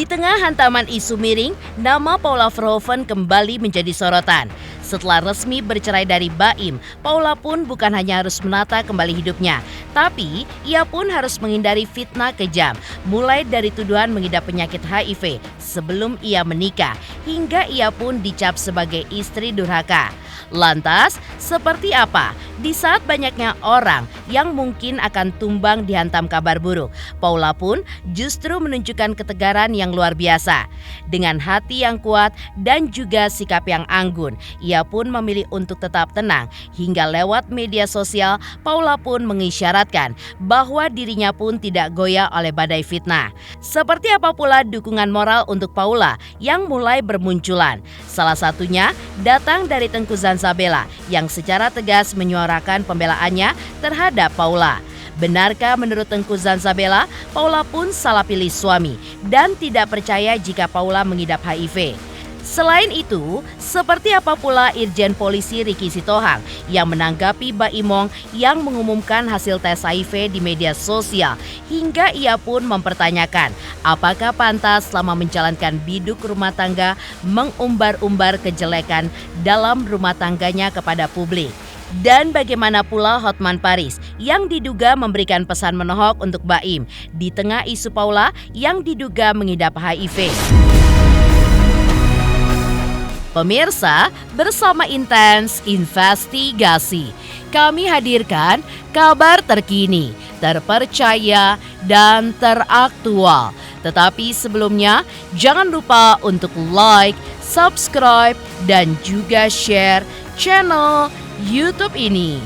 Di tengah hantaman isu miring, nama Paula Verhoeven kembali menjadi sorotan. Setelah resmi bercerai dari Baim, Paula pun bukan hanya harus menata kembali hidupnya, tapi ia pun harus menghindari fitnah kejam, mulai dari tuduhan mengidap penyakit HIV sebelum ia menikah, hingga ia pun dicap sebagai istri durhaka. Lantas, seperti apa di saat banyaknya orang yang mungkin akan tumbang dihantam kabar buruk? Paula pun justru menunjukkan ketegaran yang luar biasa. Dengan hati yang kuat dan juga sikap yang anggun, ia pun memilih untuk tetap tenang. Hingga lewat media sosial, Paula pun mengisyaratkan bahwa dirinya pun tidak goyah oleh badai fitnah. Seperti apa pula dukungan moral untuk Paula yang mulai bermunculan? Salah satunya datang dari Tengku Zanzabela yang secara tegas menyuarakan pembelaannya terhadap Paula. Benarkah menurut Tengku Zanzabela, Paula pun salah pilih suami dan tidak percaya jika Paula mengidap HIV? Selain itu, seperti apa pula Irjen Polisi Riki Sitohang yang menanggapi Baimong yang mengumumkan hasil tes HIV di media sosial, hingga ia pun mempertanyakan apakah pantas selama menjalankan biduk rumah tangga mengumbar-umbar kejelekan dalam rumah tangganya kepada publik. Dan bagaimana pula Hotman Paris yang diduga memberikan pesan menohok untuk Baim di tengah isu Paula yang diduga mengidap HIV. Pemirsa, bersama Intens Investigasi, kami hadirkan kabar terkini, terpercaya, dan teraktual. Tetapi sebelumnya, jangan lupa untuk like, subscribe, dan juga share channel YouTube ini.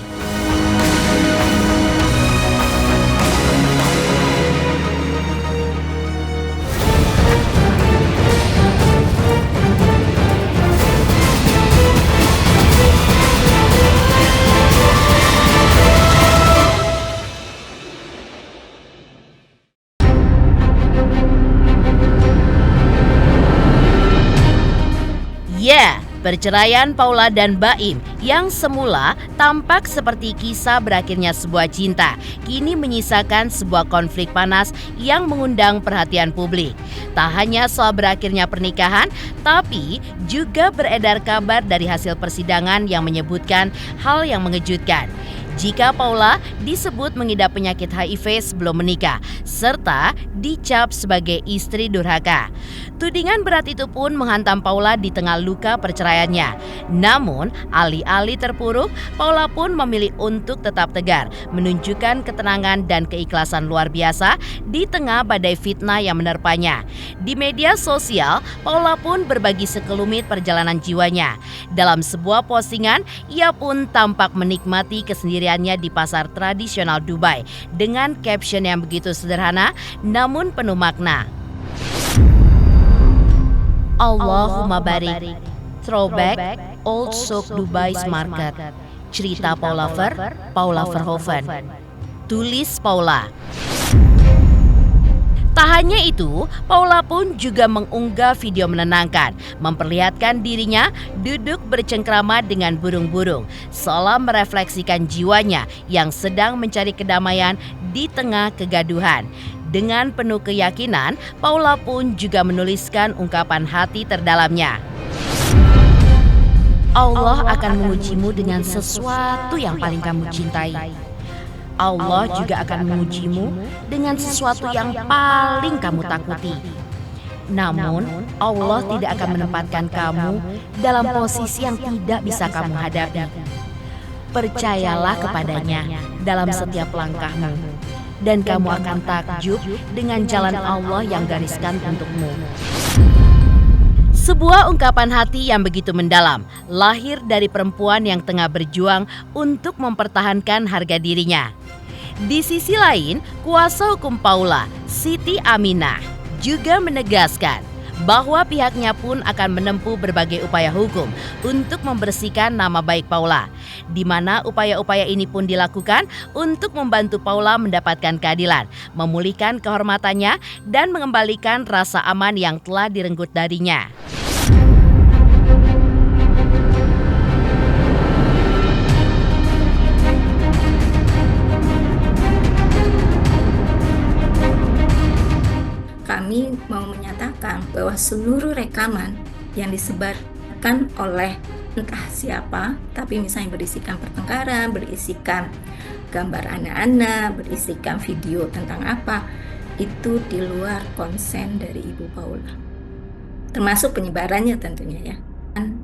Perceraian Paula dan Baim yang semula tampak seperti kisah berakhirnya sebuah cinta, kini menyisakan sebuah konflik panas yang mengundang perhatian publik. Tak hanya soal berakhirnya pernikahan, tapi juga beredar kabar dari hasil persidangan yang menyebutkan hal yang mengejutkan. Jika Paula disebut mengidap penyakit HIV sebelum menikah, serta dicap sebagai istri durhaka. Tudingan berat itu pun menghantam Paula di tengah luka perceraiannya. Namun, alih-alih terpuruk, Paula pun memilih untuk tetap tegar, menunjukkan ketenangan dan keikhlasan luar biasa di tengah badai fitnah yang menerpanya. Di media sosial, Paula pun berbagi sekelumit perjalanan jiwanya. Dalam sebuah postingan, ia pun tampak menikmati kesendiriannya di pasar tradisional Dubai dengan caption yang begitu sederhana namun penuh makna. Allahumma barik, throwback, old souk Dubai's market. Cerita Paula Verhoeven. Tulis Paula. Tak hanya itu, Paula pun juga mengunggah video menenangkan, memperlihatkan dirinya duduk bercengkrama dengan burung-burung, seolah merefleksikan jiwanya yang sedang mencari kedamaian di tengah kegaduhan. Dengan penuh keyakinan, Paula pun juga menuliskan ungkapan hati terdalamnya. Allah akan mengujimu dengan sesuatu yang paling kamu cintai. Allah juga akan mengujimu dengan sesuatu yang paling kamu takuti. Namun, Allah tidak akan menempatkan kamu dalam posisi yang tidak bisa kamu hadapi. Percayalah kepadanya dalam setiap langkahmu, dan kamu akan takjub dengan jalan Allah yang gariskan untukmu. Sebuah ungkapan hati yang begitu mendalam, lahir dari perempuan yang tengah berjuang untuk mempertahankan harga dirinya. Di sisi lain, kuasa hukum Paula, Siti Aminah, juga menegaskan bahwa pihaknya pun akan menempuh berbagai upaya hukum untuk membersihkan nama baik Paula, di mana upaya-upaya ini pun dilakukan untuk membantu Paula mendapatkan keadilan, memulihkan kehormatannya, dan mengembalikan rasa aman yang telah direnggut darinya. Kami mau menyatakan bahwa seluruh rekaman yang disebarkan oleh entah siapa, tapi misalnya berisikan pertengkaran, berisikan gambar anak-anak, berisikan video tentang apa, itu di luar konsen dari Ibu Paula. Termasuk penyebarannya tentunya ya.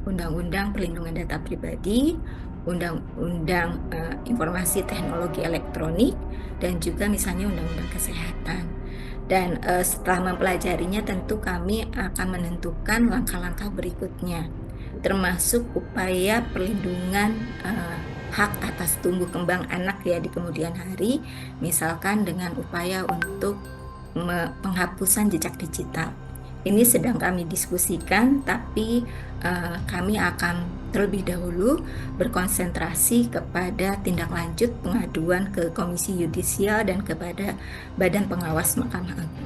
Undang-Undang Perlindungan Data Pribadi, Undang-Undang Informasi Teknologi Elektronik, dan juga misalnya Undang-Undang Kesehatan. Dan setelah mempelajarinya tentu kami akan menentukan langkah-langkah berikutnya, termasuk upaya perlindungan hak atas tumbuh kembang anak ya di kemudian hari, misalkan dengan upaya untuk penghapusan jejak digital. Ini sedang kami diskusikan, tapi kami akan terlebih dahulu berkonsentrasi kepada tindak lanjut pengaduan ke Komisi Yudisial dan kepada Badan Pengawas Mahkamah Agung.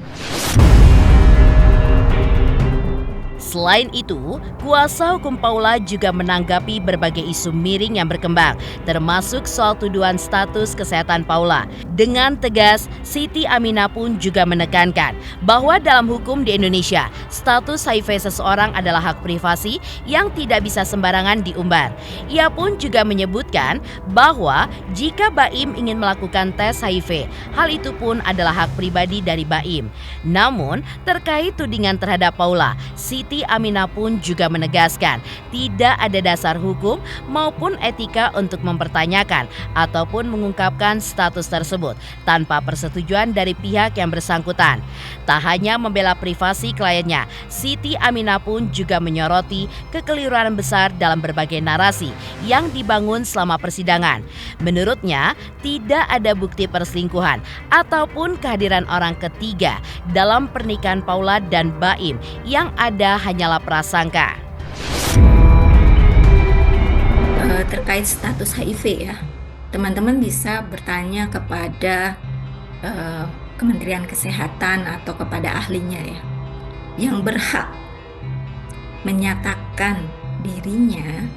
Selain itu, kuasa hukum Paula juga menanggapi berbagai isu miring yang berkembang, termasuk soal tuduhan status kesehatan Paula. Dengan tegas, Siti Aminah pun juga menekankan bahwa dalam hukum di Indonesia, status HIV seseorang adalah hak privasi yang tidak bisa sembarangan diumbar. Ia pun juga menyebutkan bahwa jika Baim ingin melakukan tes HIV, hal itu pun adalah hak pribadi dari Baim. Namun, terkait tudingan terhadap Paula, Siti Aminah pun juga menegaskan tidak ada dasar hukum maupun etika untuk mempertanyakan ataupun mengungkapkan status tersebut tanpa persetujuan dari pihak yang bersangkutan. Tak hanya membela privasi kliennya, Siti Aminah pun juga menyoroti kekeliruan besar dalam berbagai narasi yang dibangun selama persidangan. Menurutnya, tidak ada bukti perselingkuhan ataupun kehadiran orang ketiga dalam pernikahan Paula dan Baim, yang ada hanyalah prasangka. Terkait status HIV ya, teman-teman bisa bertanya kepada Kementerian Kesehatan atau kepada ahlinya ya, yang berhak menyatakan dirinya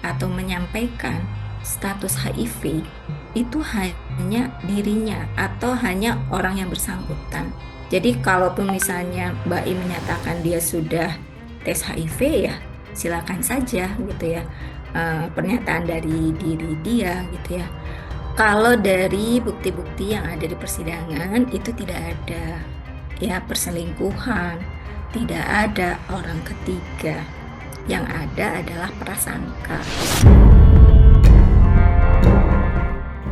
atau menyampaikan status HIV itu hanya dirinya atau hanya orang yang bersangkutan. Jadi kalaupun misalnya Mbak I menyatakan dia sudah tes HIV ya silakan saja gitu ya, pernyataan dari diri dia gitu ya. Kalau dari bukti-bukti yang ada di persidangan itu tidak ada ya perselingkuhan, tidak ada orang ketiga, yang ada adalah prasangka.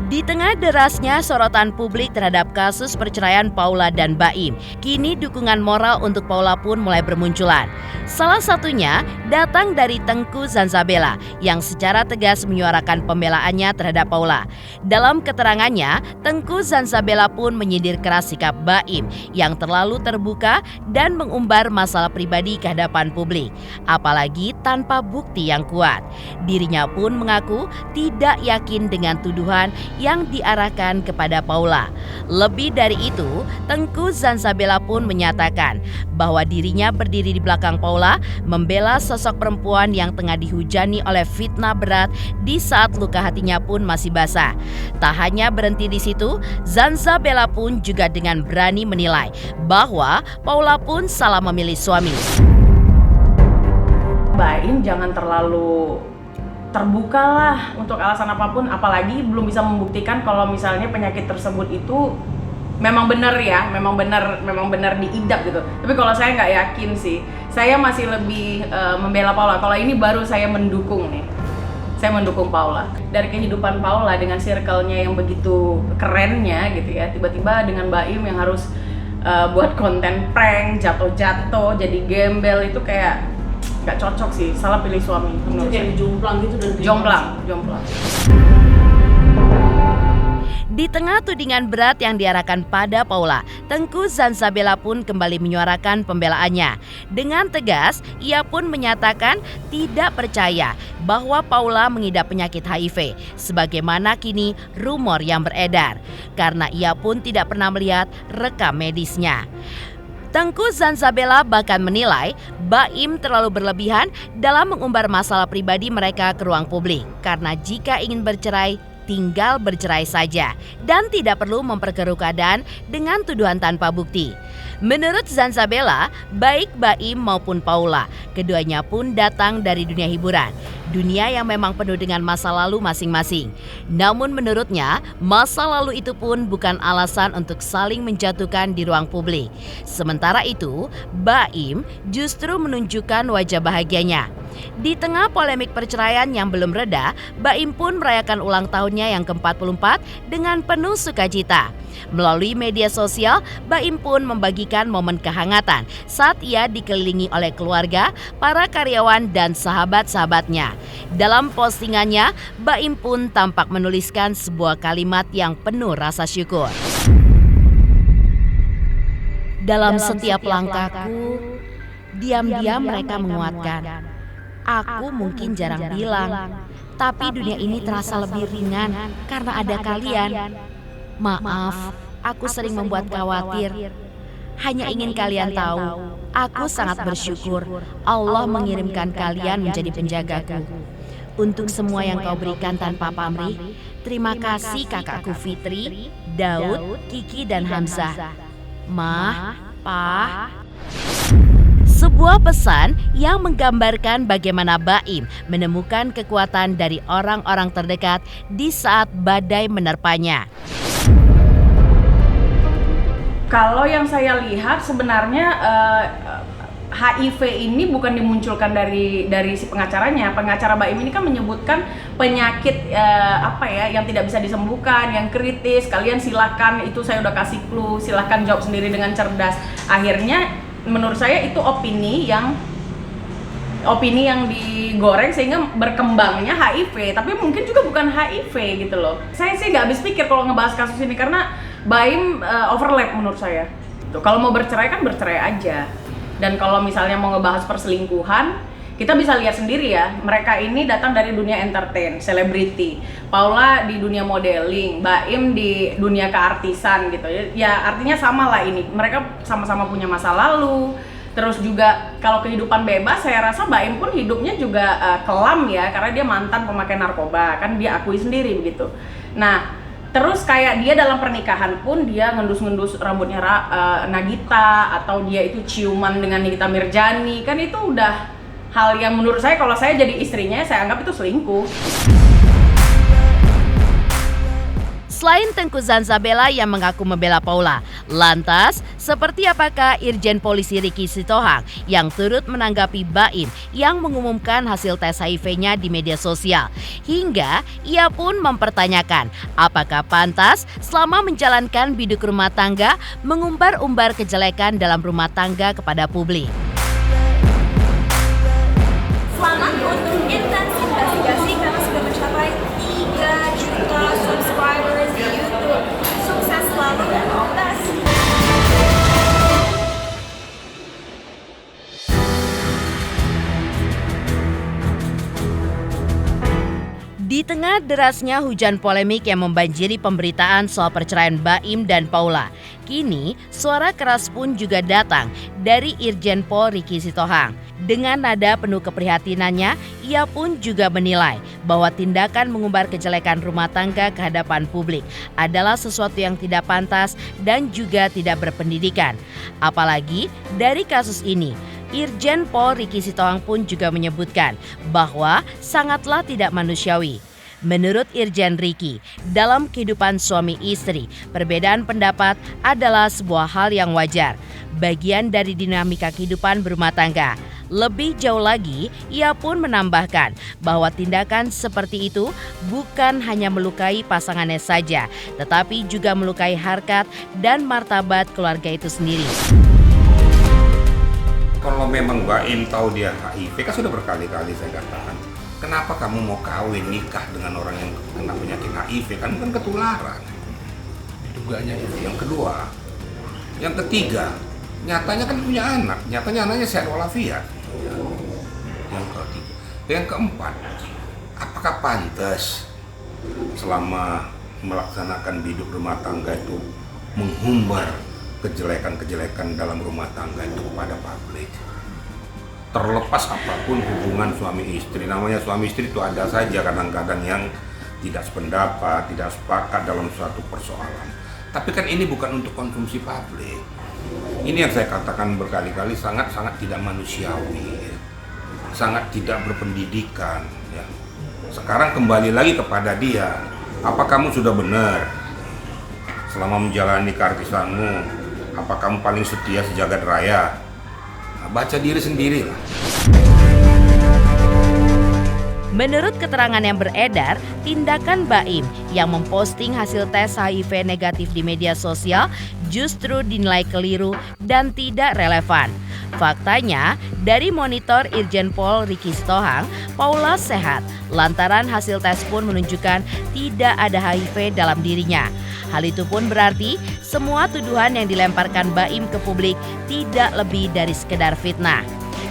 Di tengah derasnya sorotan publik terhadap kasus perceraian Paula dan Baim, kini dukungan moral untuk Paula pun mulai bermunculan. Salah satunya datang dari Tengku Zanzabela yang secara tegas menyuarakan pembelaannya terhadap Paula. Dalam keterangannya, Tengku Zanzabela pun menyindir keras sikap Baim yang terlalu terbuka dan mengumbar masalah pribadi ke hadapan publik, apalagi tanpa bukti yang kuat. Dirinya pun mengaku tidak yakin dengan tuduhan yang diarahkan kepada Paula. Lebih dari itu, Tengku Zanzabela pun menyatakan bahwa dirinya berdiri di belakang Paula membela sosok perempuan yang tengah dihujani oleh fitnah berat di saat luka hatinya pun masih basah. Tak hanya berhenti di situ, Zanzabela pun juga dengan berani menilai bahwa Paula pun salah memilih suami. Baim jangan terlalu terbuka lah untuk alasan apapun, apalagi belum bisa membuktikan kalau misalnya penyakit tersebut itu memang benar ya, memang benar diidap gitu. Tapi kalau saya nggak yakin sih, saya masih lebih membela Paula. Kalau ini baru saya mendukung nih, saya mendukung Paula. Dari kehidupan Paula dengan circle-nya yang begitu kerennya gitu ya, tiba-tiba dengan Baim yang harus buat konten prank, jatuh-jatuh, jadi gembel, itu kayak nggak cocok sih, salah pilih suami. Itu kayak jomplang gitu dan jomplang. Di tengah tudingan berat yang diarahkan pada Paula, Tengku Zanzabela pun kembali menyuarakan pembelaannya. Dengan tegas, ia pun menyatakan tidak percaya bahwa Paula mengidap penyakit HIV, sebagaimana kini rumor yang beredar, karena ia pun tidak pernah melihat rekam medisnya. Tengku Zanzabela bahkan menilai Baim terlalu berlebihan dalam mengumbar masalah pribadi mereka ke ruang publik, karena jika ingin bercerai tinggal bercerai saja dan tidak perlu memperkeruh keadaan dengan tuduhan tanpa bukti. Menurut Zanzabella, baik Baim maupun Paula, keduanya pun datang dari dunia hiburan, dunia yang memang penuh dengan masa lalu masing-masing. Namun menurutnya, masa lalu itu pun bukan alasan untuk saling menjatuhkan di ruang publik. Sementara itu, Baim justru menunjukkan wajah bahagianya. Di tengah polemik perceraian yang belum reda, Baim pun merayakan ulang tahunnya yang ke-44 dengan penuh sukacita. Melalui media sosial, Baim pun membagikan momen kehangatan saat ia dikelilingi oleh keluarga, para karyawan dan sahabat-sahabatnya. Dalam postingannya, Baim pun tampak menuliskan sebuah kalimat yang penuh rasa syukur. Dalam setiap langkahku, diam-diam mereka menguatkan. Aku mungkin jarang bilang, tapi dunia ini terasa lebih ringan karena ada kalian. Maaf, aku sering membuat khawatir. Hanya ingin kalian tahu, aku sangat bersyukur Allah mengirimkan kalian menjadi penjagaku. Untuk semua yang kau berikan tanpa pamrih, terima kasih kakakku Fitri, Daud, Kiki dan Hamzah. Mah, Pa. Sebuah pesan yang menggambarkan bagaimana Baim menemukan kekuatan dari orang-orang terdekat di saat badai menerpanya. Kalau yang saya lihat sebenarnya HIV ini bukan dimunculkan dari si pengacaranya. Pengacara Baim ini kan menyebutkan penyakit yang tidak bisa disembuhkan, yang kritis. Kalian silakan, itu saya udah kasih clue, silakan jawab sendiri dengan cerdas. Akhirnya menurut saya itu opini yang digoreng sehingga berkembangnya HIV, tapi mungkin juga bukan HIV gitu loh. Saya sih nggak habis pikir kalau ngebahas kasus ini karena Baim overlap menurut saya. Tuh, kalau mau bercerai kan bercerai aja. Dan kalau misalnya mau ngebahas perselingkuhan, kita bisa lihat sendiri ya, mereka ini datang dari dunia entertain, selebriti. Paula di dunia modeling, Baim di dunia keartisan gitu. Ya artinya sama lah ini, mereka sama-sama punya masa lalu. Terus juga kalau kehidupan bebas, saya rasa Baim pun hidupnya juga kelam ya, karena dia mantan pemakai narkoba, kan dia akui sendiri begitu. Nah, terus kayak dia dalam pernikahan pun dia ngendus-ngendus rambutnya Nagita, atau dia itu ciuman dengan Nikita Mirjani, kan itu udah hal yang menurut saya kalau saya jadi istrinya, saya anggap itu selingkuh. Selain Tengku Zanzabella yang mengaku membela Paula, lantas seperti apakah Irjen Polisi Ricky Sitohang yang turut menanggapi Baim yang mengumumkan hasil tes HIV-nya di media sosial? Hingga ia pun mempertanyakan apakah pantas selama menjalankan biduk rumah tangga mengumbar-umbar kejelekan dalam rumah tangga kepada publik. Selamat untuk Intens Investigasi karena sudah mencapai 3 juta subscribers di YouTube. Sukses selalu dan all the best. Di tengah derasnya hujan polemik yang membanjiri pemberitaan soal perceraian Baim dan Paula, kini suara keras pun juga datang dari Irjen Pol Ricky Sitohang. Dengan nada penuh keprihatinannya, ia pun juga menilai bahwa tindakan mengumbar kejelekan rumah tangga ke hadapan publik adalah sesuatu yang tidak pantas dan juga tidak berpendidikan. Apalagi dari kasus ini, Irjen Pol Ricky Sitohang pun juga menyebutkan bahwa sangatlah tidak manusiawi. Menurut Irjen Ricky, dalam kehidupan suami istri, perbedaan pendapat adalah sebuah hal yang wajar, bagian dari dinamika kehidupan berumah tangga. Lebih jauh lagi, ia pun menambahkan bahwa tindakan seperti itu bukan hanya melukai pasangannya saja, tetapi juga melukai harkat dan martabat keluarga itu sendiri. Kalau memang Baim tahu dia HIV, kan sudah berkali-kali saya katakan, kenapa kamu mau kawin nikah dengan orang yang kena penyakit HIV? Kan ketularan. Duganya itu. Yang kedua, yang ketiga, nyatanya kan punya anak, nyatanya anaknya sehat walafiat. Yang ketiga, yang keempat, apakah pantas selama melaksanakan hidup rumah tangga itu menghumbar kejelekan-kejelekan dalam rumah tangga itu kepada publik? Terlepas apapun hubungan suami istri, namanya suami istri itu ada saja kadang-kadang yang tidak sependapat, tidak sepakat dalam suatu persoalan. Tapi kan ini bukan untuk konsumsi publik. Ini yang saya katakan berkali-kali sangat-sangat tidak manusiawi, sangat tidak berpendidikan. Ya. Sekarang kembali lagi kepada dia, apa kamu sudah benar selama menjalani keartisanmu? Apa kamu paling setia sejagat raya? Nah, baca diri sendiri lah. Menurut keterangan yang beredar, tindakan Baim yang memposting hasil tes HIV negatif di media sosial justru dinilai keliru dan tidak relevan. Faktanya, dari monitor Irjen Pol Ricky Sitohang, Paula sehat, lantaran hasil tes pun menunjukkan tidak ada HIV dalam dirinya. Hal itu pun berarti semua tuduhan yang dilemparkan Baim ke publik tidak lebih dari sekedar fitnah.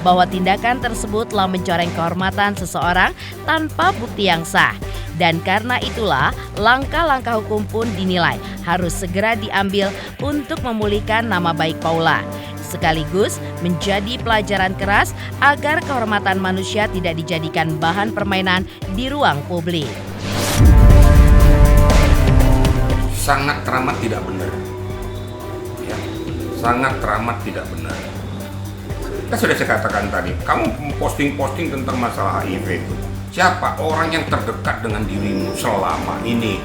Bahwa tindakan tersebut telah mencoreng kehormatan seseorang tanpa bukti yang sah. Dan karena itulah langkah-langkah hukum pun dinilai harus segera diambil untuk memulihkan nama baik Paula. Sekaligus menjadi pelajaran keras agar kehormatan manusia tidak dijadikan bahan permainan di ruang publik. Sangat teramat tidak benar. Ya, sangat teramat tidak benar. Kan sudah saya katakan tadi, kamu posting-posting tentang masalah HIV itu. Siapa orang yang terdekat dengan dirimu selama ini?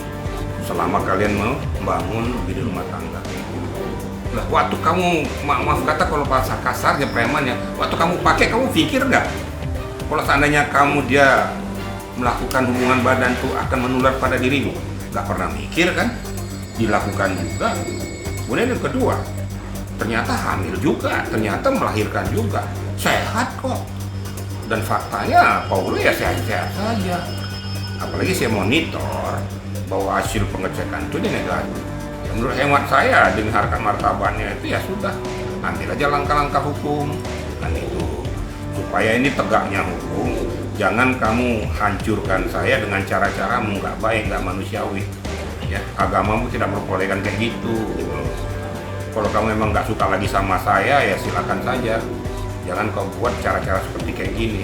Selama kalian membangun hidup rumah tangga. Nah, waktu kamu, maaf kata kalau bahasa kasarnya premannya, waktu kamu pakai, kamu pikir nggak? Kalau seandainya kamu dia melakukan hubungan badan itu akan menular pada dirimu? Nggak pernah mikir kan? Dilakukan juga. Kemudian yang kedua, ternyata hamil juga, ternyata melahirkan juga, sehat kok. Dan faktanya Paula ya sehat-sehat saja. Apalagi saya monitor bahwa hasil pengecekan itu dia negatif. Ya, menurut hemat saya dengan harkat martabatnya itu ya sudah, ambil aja langkah-langkah hukum. Kan itu supaya ini tegaknya hukum. Jangan kamu hancurkan saya dengan cara-caramu nggak baik, nggak manusiawi. Ya, agamamu tidak memperbolehkan kayak gitu. Kalau kamu memang nggak suka lagi sama saya, ya silakan saja. Jangan kau buat cara-cara seperti kayak gini.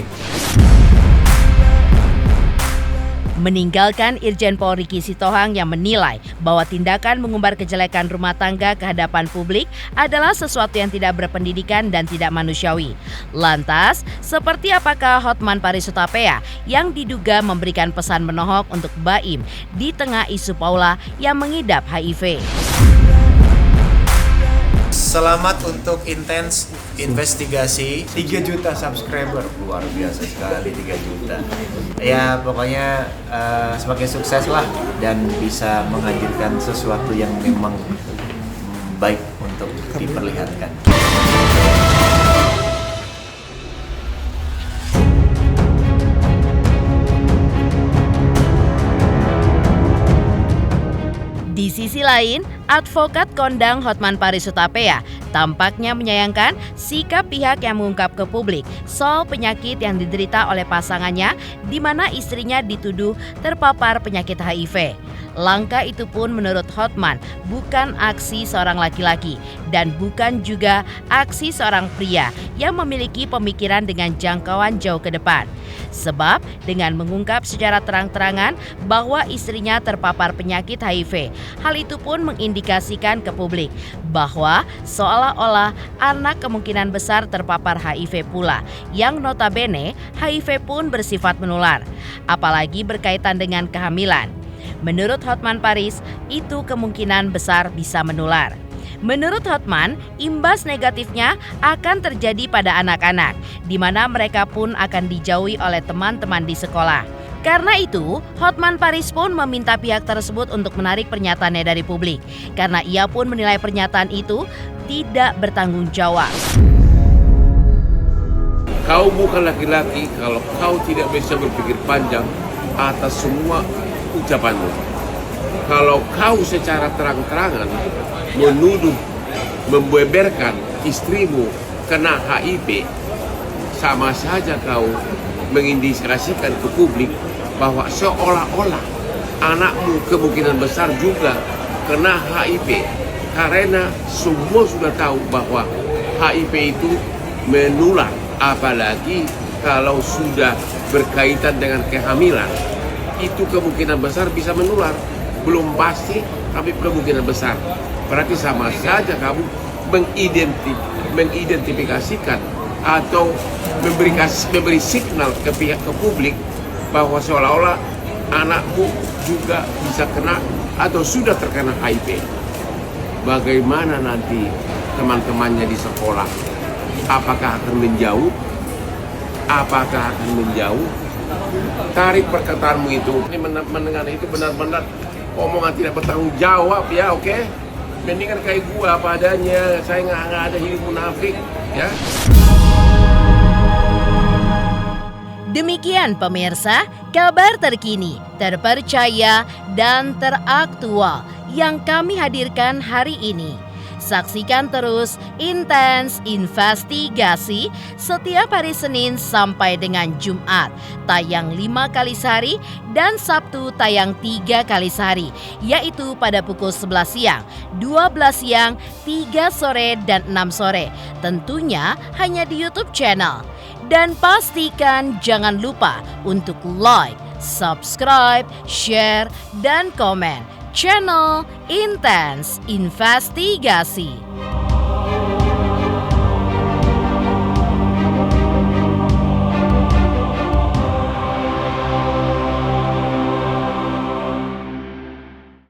Meninggalkan Irjen Pol Ricky Sitohang yang menilai bahwa tindakan mengumbar kejelekan rumah tangga ke hadapan publik adalah sesuatu yang tidak berpendidikan dan tidak manusiawi. Lantas, seperti apakah Hotman Paris Hutapea yang diduga memberikan pesan menohok untuk Baim di tengah isu Paula yang mengidap HIV? Selamat untuk intens investigasi 3 juta subscriber, luar biasa sekali 3 juta. Ya pokoknya semakin sukses lah dan bisa menghadirkan sesuatu yang memang baik untuk diperlihatkan. Di sisi lain, advokat kondang Hotman Paris Hutapea tampaknya menyayangkan sikap pihak yang mengungkap ke publik soal penyakit yang diderita oleh pasangannya di mana istrinya dituduh terpapar penyakit HIV. Langkah itu pun menurut Hotman bukan aksi seorang laki-laki dan bukan juga aksi seorang pria yang memiliki pemikiran dengan jangkauan jauh ke depan. Sebab dengan mengungkap secara terang-terangan bahwa istrinya terpapar penyakit HIV, hal itu pun mengindikasikan ke publik bahwa seolah-olah anak kemungkinan besar terpapar HIV pula, yang notabene HIV pun bersifat menular, apalagi berkaitan dengan kehamilan. Menurut Hotman Paris, itu kemungkinan besar bisa menular. Menurut Hotman, imbas negatifnya akan terjadi pada anak-anak, di mana mereka pun akan dijauhi oleh teman-teman di sekolah. Karena itu, Hotman Paris pun meminta pihak tersebut untuk menarik pernyataannya dari publik, karena ia pun menilai pernyataan itu tidak bertanggung jawab. Kau bukan laki-laki kalau kau tidak bisa berpikir panjang atas semua ucapanmu. Kalau kau secara terang-terangan menuduh, membeberkan istrimu kena HIV, sama saja kau mengindikasikan ke publik bahwa seolah-olah anakmu kemungkinan besar juga kena HIV, karena semua sudah tahu bahwa HIV itu menular, apalagi kalau sudah berkaitan dengan kehamilan. itu kemungkinan besar bisa menular. Belum pasti, tapi kemungkinan besar. Berarti sama saja kamu mengidentifikasikan atau memberi signal ke publik bahwa seolah-olah anakmu juga bisa kena atau sudah terkena HIV. Bagaimana nanti teman-temannya di sekolah? Apakah akan menjauh? Tarik perkataanmu itu. Ini mendengar itu benar-benar omongan tidak bertanggung jawab ya, oke? Mendingan kayak gua apa adanya. Saya nggak ada hidup munafik, ya. Demikian pemirsa, kabar terkini, terpercaya, dan teraktual yang kami hadirkan hari ini. Saksikan terus Intens Investigasi setiap hari Senin sampai dengan Jumat, tayang 5 kali sehari dan Sabtu tayang 3 kali sehari, yaitu pada pukul 11 siang, 12 siang, 3 sore, dan 6 sore. Tentunya hanya di YouTube channel. Dan pastikan jangan lupa untuk like, subscribe, share, dan komen channel Intens Investigasi.